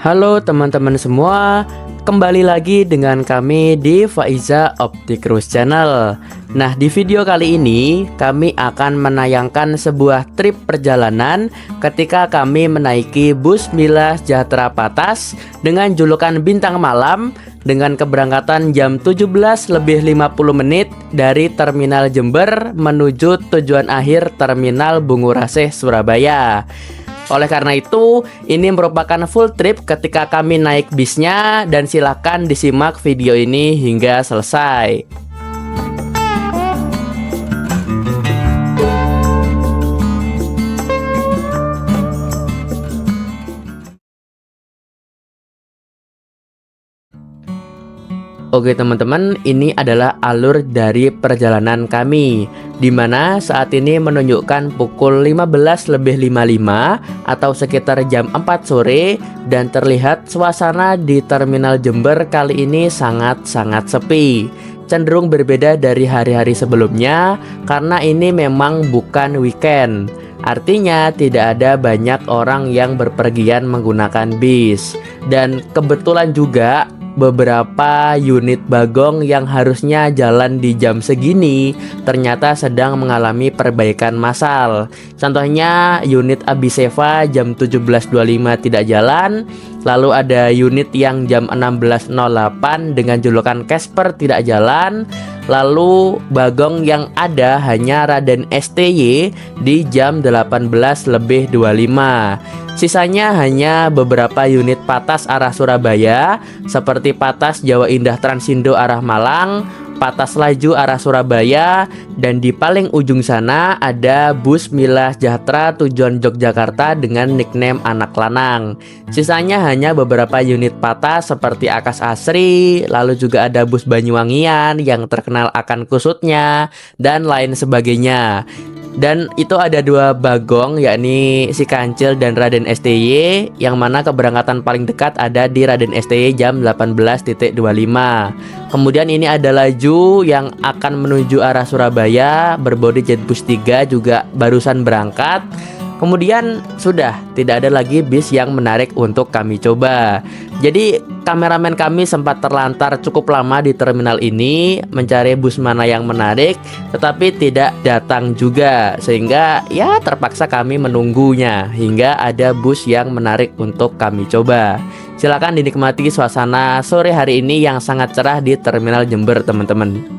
Halo teman-teman semua, kembali lagi dengan kami di Faiza Optikrus Channel. Nah, di video kali ini kami akan menayangkan sebuah trip perjalanan ketika kami menaiki bus Mila Sejahtera Patas dengan julukan Bintang Malam dengan keberangkatan jam 17:50 dari Terminal Jember menuju tujuan akhir Terminal Bungurasih, Surabaya. Oleh karena itu, ini merupakan full trip ketika kami naik bisnya dan silakan disimak video ini hingga selesai. Oke teman-teman, ini adalah alur dari perjalanan kami, di mana saat ini menunjukkan pukul 15:55 atau sekitar jam 4 sore, dan terlihat suasana di Terminal Jember kali ini sangat-sangat sepi. Cenderung berbeda dari hari-hari sebelumnya karena ini memang bukan weekend. Artinya tidak ada banyak orang yang berpergian menggunakan bis. Dan kebetulan juga beberapa unit bagong yang harusnya jalan di jam segini ternyata sedang mengalami perbaikan massal. Contohnya unit Abiseva jam 17.25 tidak jalan. Lalu ada unit yang jam 16.08 dengan julukan Casper tidak jalan. Lalu bagong yang ada hanya Raden STY di jam 18:25. Sisanya hanya beberapa unit Patas arah Surabaya seperti Patas Jawa Indah Transindo arah Malang, Patas Laju arah Surabaya, dan di paling ujung sana ada bus Mila Sejahtera tujuan Yogyakarta dengan nickname Anak Lanang. Sisanya hanya beberapa unit Patas seperti Akas Asri, lalu juga ada bus Banyuwangian yang terkenal akan kusutnya, dan lain sebagainya. Dan itu ada dua bagong, yakni si Kancil dan Raden STY, yang mana keberangkatan paling dekat ada di Raden STY jam 18.25. Kemudian ini ada Laju yang akan menuju arah Surabaya berbodi Jetbus 3 juga barusan berangkat. Kemudian sudah tidak ada lagi bis yang menarik untuk kami coba. Jadi kameramen kami sempat terlantar cukup lama di terminal ini mencari bus mana yang menarik, tetapi tidak datang juga, sehingga ya terpaksa kami menunggunya hingga ada bus yang menarik untuk kami coba. Silakan dinikmati suasana sore hari ini yang sangat cerah di Terminal Jember, teman-teman.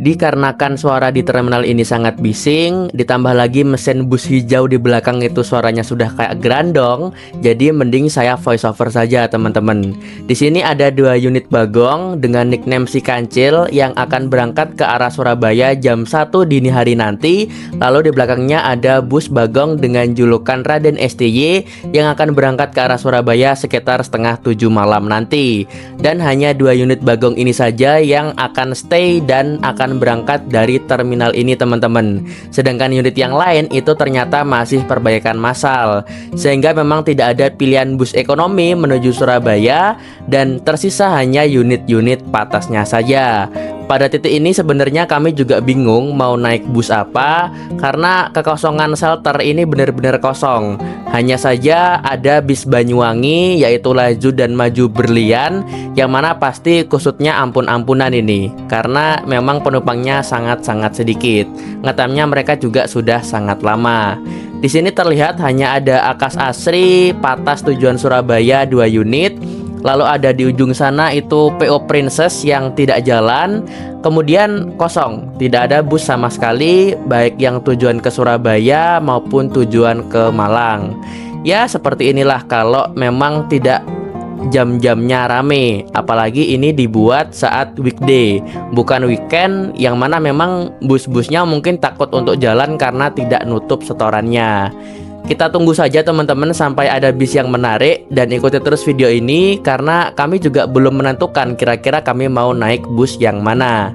Dikarenakan suara di terminal ini sangat bising, ditambah lagi mesin bus hijau di belakang itu suaranya sudah kayak gerandong, jadi mending saya voice over saja, teman-teman. Di sini ada dua unit bagong dengan nickname si Kancil yang akan berangkat ke arah Surabaya jam 1 dini hari nanti. Lalu di belakangnya ada bus bagong dengan julukan Raden STY yang akan berangkat ke arah Surabaya sekitar 6:30 malam nanti. Dan hanya dua unit bagong ini saja yang akan stay dan akan berangkat dari terminal ini, teman-teman. Sedangkan unit yang lain itu ternyata masih perbaikan massal, sehingga memang tidak ada pilihan bus ekonomi menuju Surabaya dan tersisa hanya unit-unit Patasnya saja. Pada titik ini sebenarnya kami juga bingung mau naik bus apa karena kekosongan shelter ini benar-benar kosong. Hanya saja ada bis Banyuwangi yaitu Laju dan Maju Berlian, yang mana pasti kusutnya ampun-ampunan ini karena memang penumpangnya sangat-sangat sedikit. Ngetemnya mereka juga sudah sangat lama. Di sini terlihat hanya ada Akas Asri Patas tujuan Surabaya 2 unit. Lalu ada di ujung sana itu PO Princess yang tidak jalan. Kemudian kosong, tidak ada bus sama sekali, baik yang tujuan ke Surabaya maupun tujuan ke Malang. Ya seperti inilah kalau memang tidak jam-jamnya rame. Apalagi ini dibuat saat weekday, bukan weekend, yang mana memang bus-busnya mungkin takut untuk jalan karena tidak nutup setorannya. Kita tunggu saja teman-teman sampai ada bis yang menarik dan ikuti terus video ini karena kami juga belum menentukan kira-kira kami mau naik bus yang mana.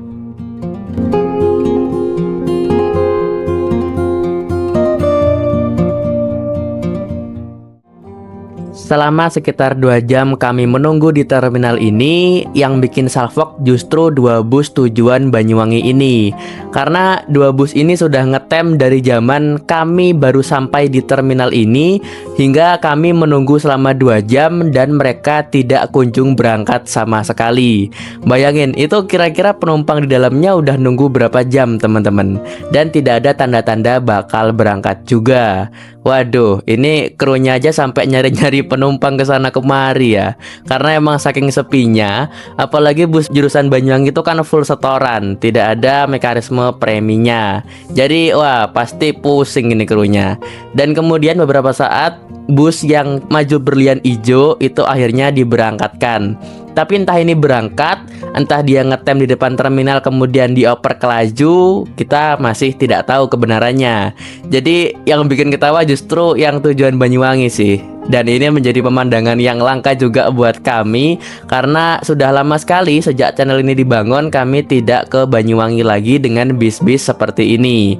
Selama sekitar 2 jam kami menunggu di terminal ini, yang bikin salfok justru 2 bus tujuan Banyuwangi ini. Karena 2 bus ini sudah ngetem dari zaman kami baru sampai di terminal ini, hingga kami menunggu selama 2 jam dan mereka tidak kunjung berangkat sama sekali. Bayangin, itu kira-kira penumpang di dalamnya udah nunggu berapa jam teman-teman, dan tidak ada tanda-tanda bakal berangkat juga. Waduh, ini krunya aja sampai nyari-nyari penumpang ke sana kemari ya. Karena emang saking sepinya, apalagi bus jurusan Banyuwangi itu kan full setoran, tidak ada mekanisme preminya. Jadi wah, pasti pusing ini krunya. Dan kemudian beberapa saat bus yang maju berlian hijau itu akhirnya diberangkatkan. Tapi entah ini berangkat, entah dia ngetem di depan terminal kemudian dioper ke laju, kita masih tidak tahu kebenarannya. Jadi yang bikin ketawa justru yang tujuan Banyuwangi sih. Dan ini menjadi pemandangan yang langka juga buat kami, karena sudah lama sekali sejak channel ini dibangun kami tidak ke Banyuwangi lagi dengan bis-bis seperti ini.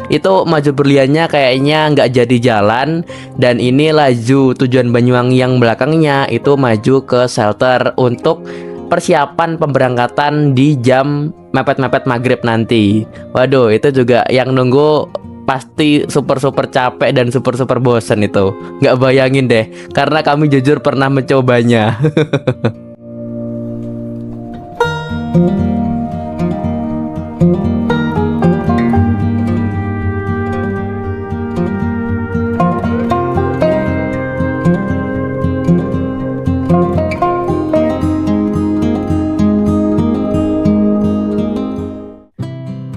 Itu maju berliannya kayaknya nggak jadi jalan, dan ini laju tujuan Banyuwangi yang belakangnya itu maju ke shelter untuk persiapan pemberangkatan di jam mepet-mepet maghrib nanti. Waduh, itu juga yang nunggu pasti super capek dan super bosen itu. Nggak bayangin deh, karena kami jujur pernah mencobanya.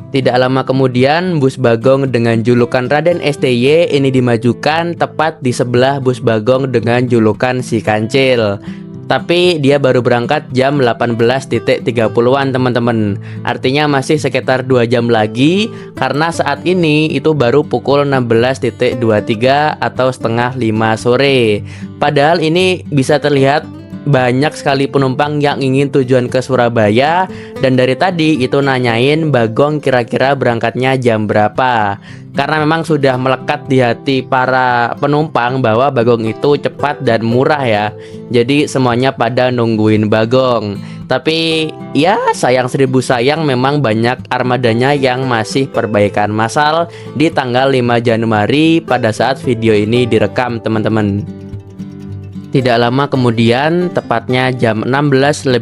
Tidak lama kemudian, bus Bagong dengan julukan Raden STY ini dimajukan tepat di sebelah bus Bagong dengan julukan Si Kancil. Tapi dia baru berangkat jam 18.30-an teman-teman. Artinya masih sekitar 2 jam lagi, karena saat ini itu baru pukul 16.23 atau setengah 5 sore. Padahal ini bisa terlihat banyak sekali penumpang yang ingin tujuan ke Surabaya, dan dari tadi itu nanyain Bagong kira-kira berangkatnya jam berapa. Karena memang sudah melekat di hati para penumpang bahwa Bagong itu cepat dan murah ya. Jadi semuanya pada nungguin Bagong. Tapi ya sayang seribu sayang, memang banyak armadanya yang masih perbaikan massal di tanggal 5 Januari pada saat video ini direkam teman-teman. Tidak lama kemudian, tepatnya jam 16.59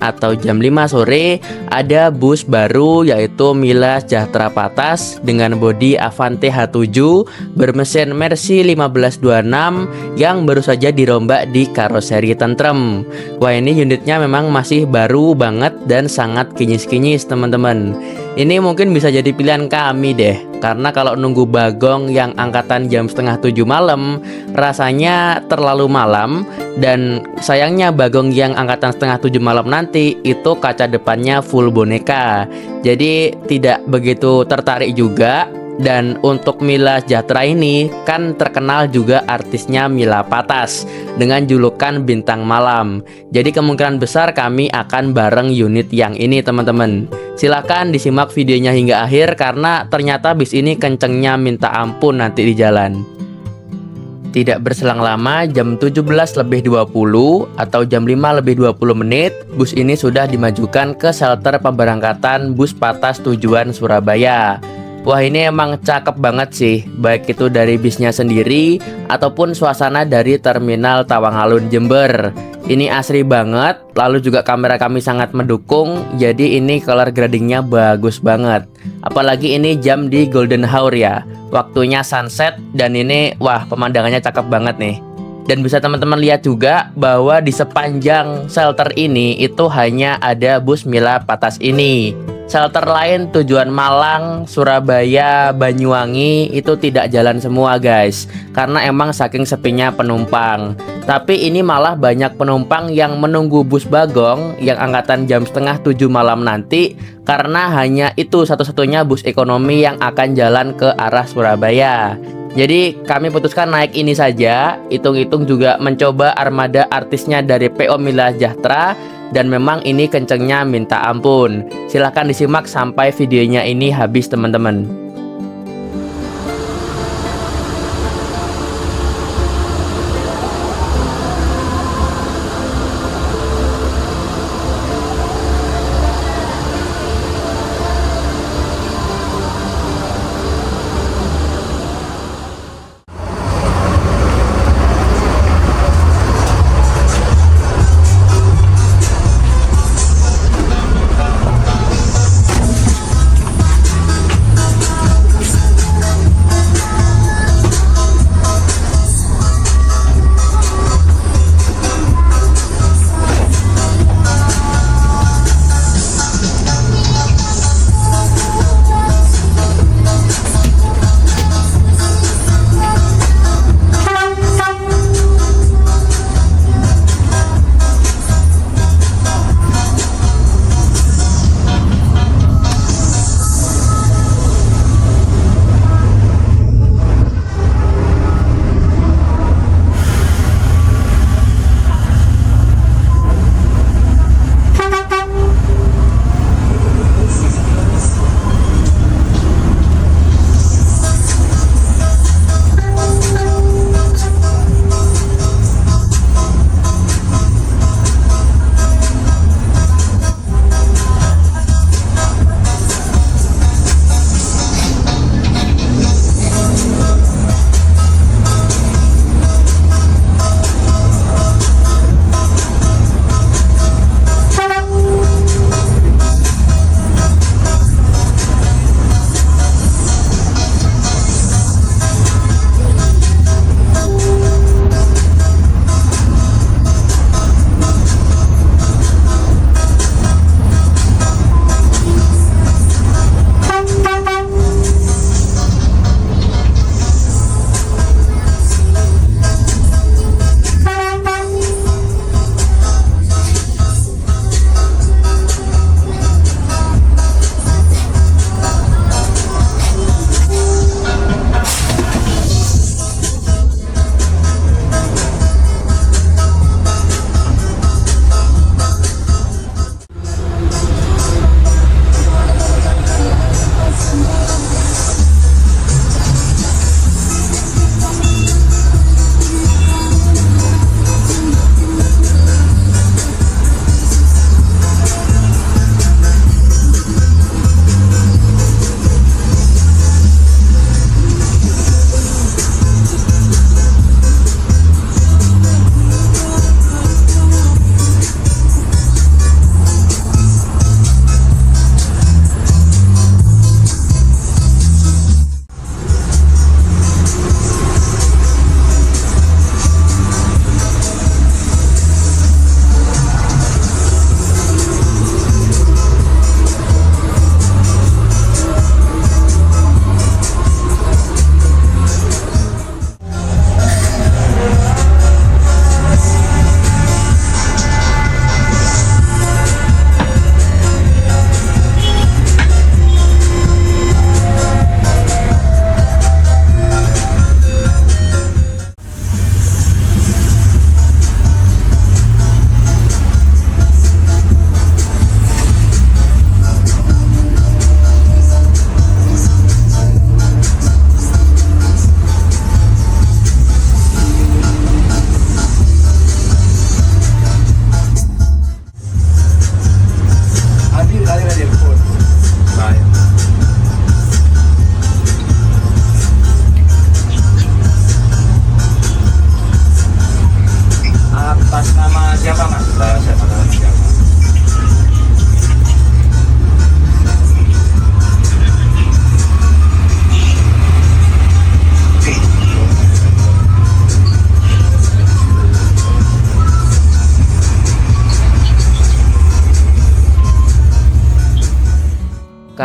atau jam 5 sore, ada bus baru yaitu Mila Sejahtera Patas dengan bodi Avante H7 bermesin Mercy 1526 yang baru saja dirombak di karoseri tentrem. Wah, ini unitnya memang masih baru banget dan sangat kinyis-kinyis teman-teman. Ini mungkin bisa jadi pilihan kami deh, karena kalau nunggu Bagong yang angkatan jam setengah 7 malam rasanya terlalu malam, dan sayangnya Bagong yang angkatan setengah 7 malam nanti itu kaca depannya full boneka, jadi tidak begitu tertarik juga. Dan untuk Mila Sejahtera ini kan terkenal juga artisnya Mila Patas dengan julukan Bintang Malam. Jadi kemungkinan besar kami akan bareng unit yang ini teman-teman. Silahkan disimak videonya hingga akhir, karena ternyata bis ini kencengnya minta ampun nanti di jalan. Tidak berselang lama, jam 17.20 atau jam 5.20 bus ini sudah dimajukan ke shelter pemberangkatan bus Patas tujuan Surabaya. Wah, ini emang cakep banget sih, baik itu dari bisnya sendiri ataupun suasana dari terminal Tawangalun Jember. Ini asri banget, lalu juga kamera kami sangat mendukung, jadi ini color gradingnya bagus banget. Apalagi ini jam di golden hour ya, waktunya sunset, dan ini wah pemandangannya cakep banget nih. Dan bisa teman-teman lihat juga bahwa di sepanjang shelter ini itu hanya ada bus Mila Patas ini. Shelter lain tujuan Malang, Surabaya, Banyuwangi itu tidak jalan semua guys, karena emang saking sepinya penumpang. Tapi ini malah banyak penumpang yang menunggu bus Bagong yang angkatan jam setengah 7 malam nanti, karena hanya itu satu-satunya bus ekonomi yang akan jalan ke arah Surabaya. Jadi kami putuskan naik ini saja, hitung-hitung juga mencoba armada artisnya dari PO Mila Sejahtera, dan memang ini kencengnya minta ampun. Silahkan disimak sampai videonya ini habis teman-teman.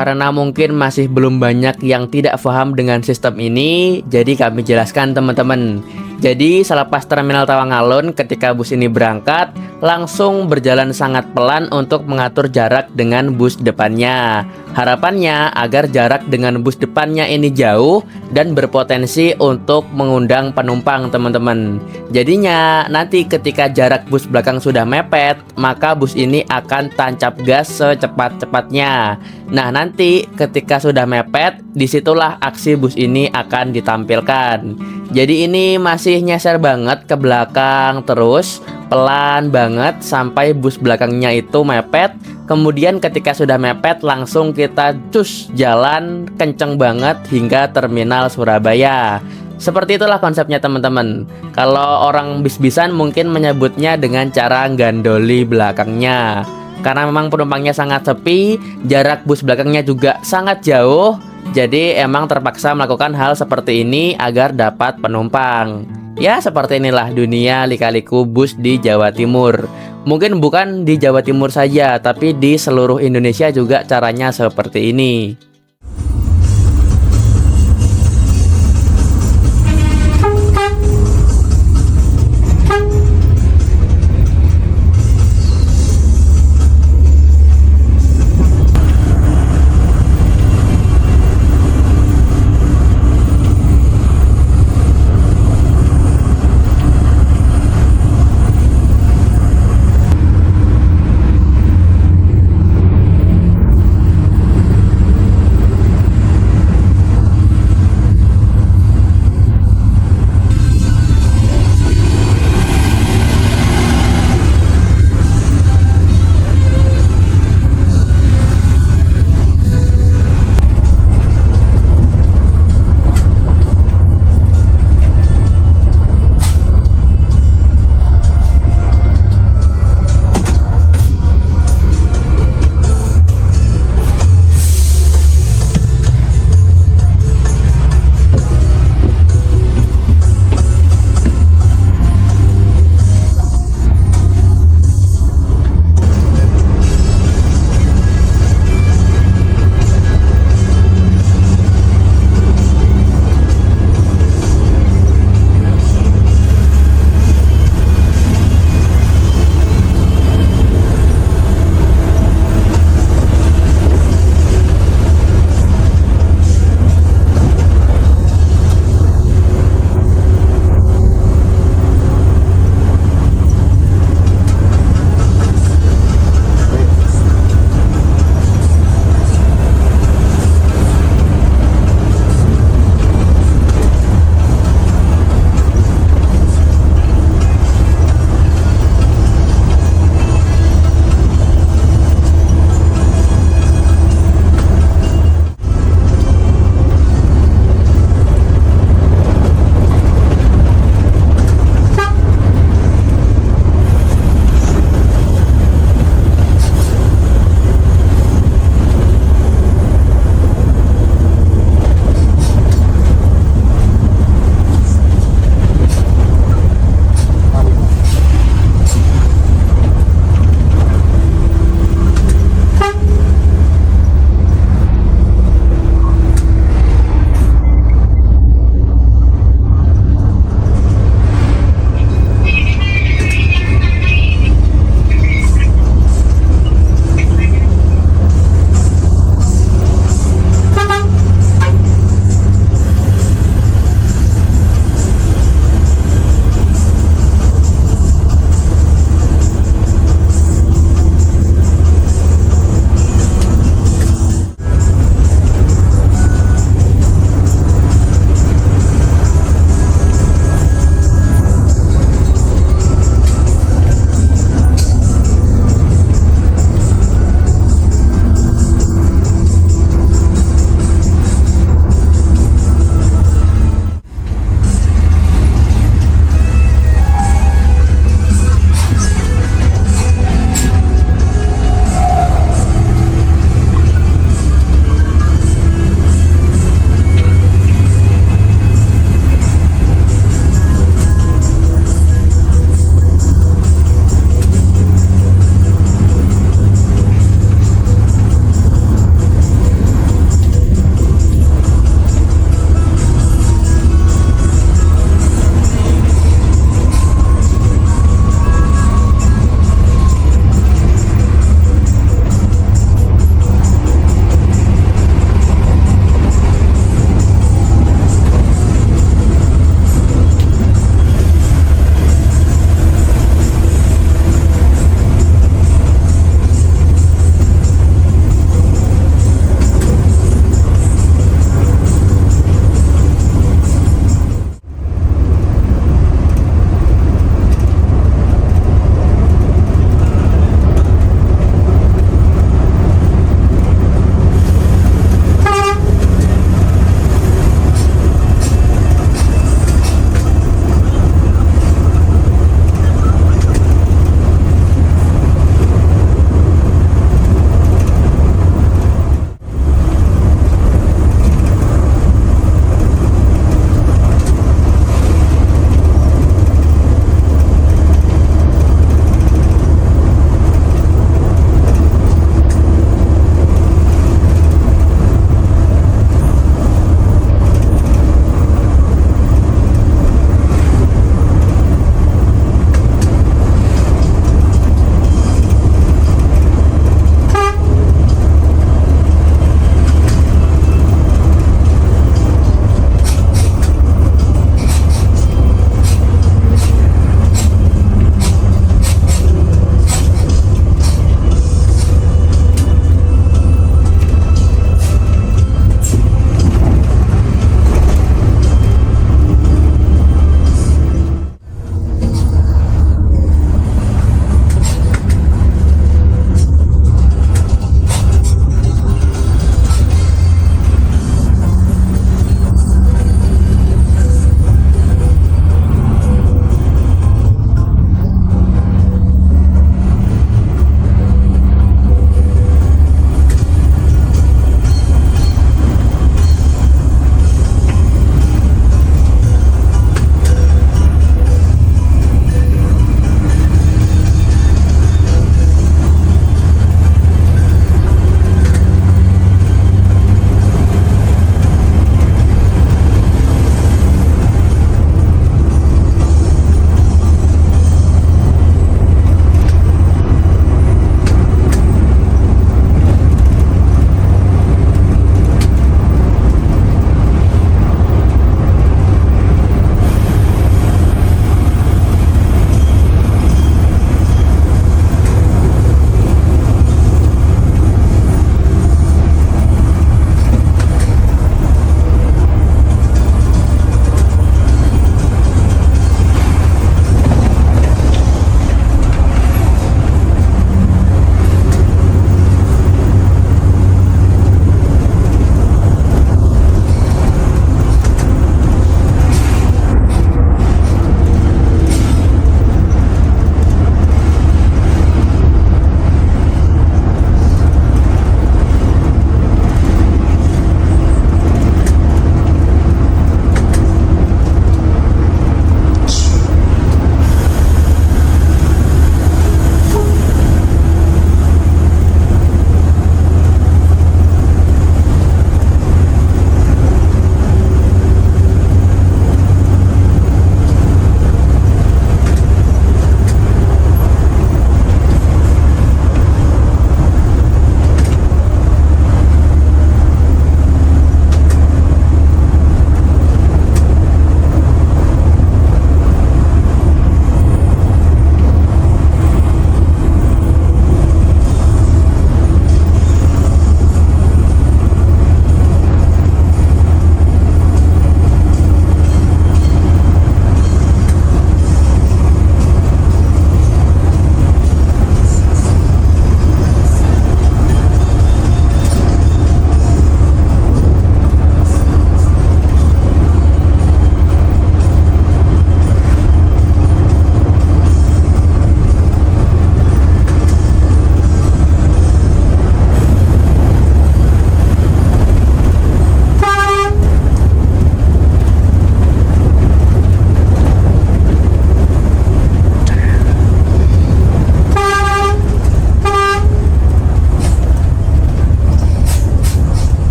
Karena mungkin masih belum banyak yang tidak paham dengan sistem ini, jadi kami jelaskan teman-teman. Jadi selepas terminal Tawangalun, ketika bus ini berangkat, langsung berjalan sangat pelan untuk mengatur jarak dengan bus depannya. Harapannya agar jarak dengan bus depannya ini jauh dan berpotensi untuk mengundang penumpang teman-teman. Jadinya nanti ketika jarak bus belakang sudah mepet, maka bus ini akan tancap gas secepat-cepatnya. Nah nanti ketika sudah mepet, disitulah aksi bus ini akan ditampilkan. Jadi ini masih nyeser banget ke belakang terus, pelan banget sampai bus belakangnya itu mepet. Kemudian ketika sudah mepet langsung kita cus jalan kenceng banget hingga terminal Surabaya. Seperti itulah konsepnya teman-teman. Kalau orang bis-bisan mungkin menyebutnya dengan cara gandoli belakangnya. Karena memang penumpangnya sangat sepi, jarak bus belakangnya juga sangat jauh. Jadi emang terpaksa melakukan hal seperti ini agar dapat penumpang. Ya seperti inilah dunia lika-liku bus di Jawa Timur. Mungkin bukan di Jawa Timur saja, tapi di seluruh Indonesia juga caranya seperti ini.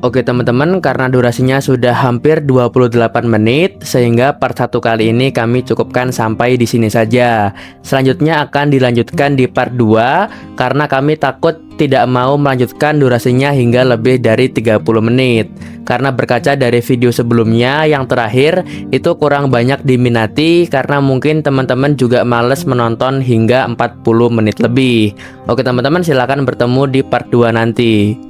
Oke teman-teman, karena durasinya sudah hampir 28 menit, sehingga part 1 kali ini kami cukupkan sampai di sini saja. Selanjutnya akan dilanjutkan di part 2, karena kami takut tidak mau melanjutkan durasinya hingga lebih dari 30 menit. Karena berkaca dari video sebelumnya yang terakhir, itu kurang banyak diminati karena mungkin teman-teman juga males menonton hingga 40 menit lebih. Oke teman-teman, silahkan bertemu di part 2 nanti.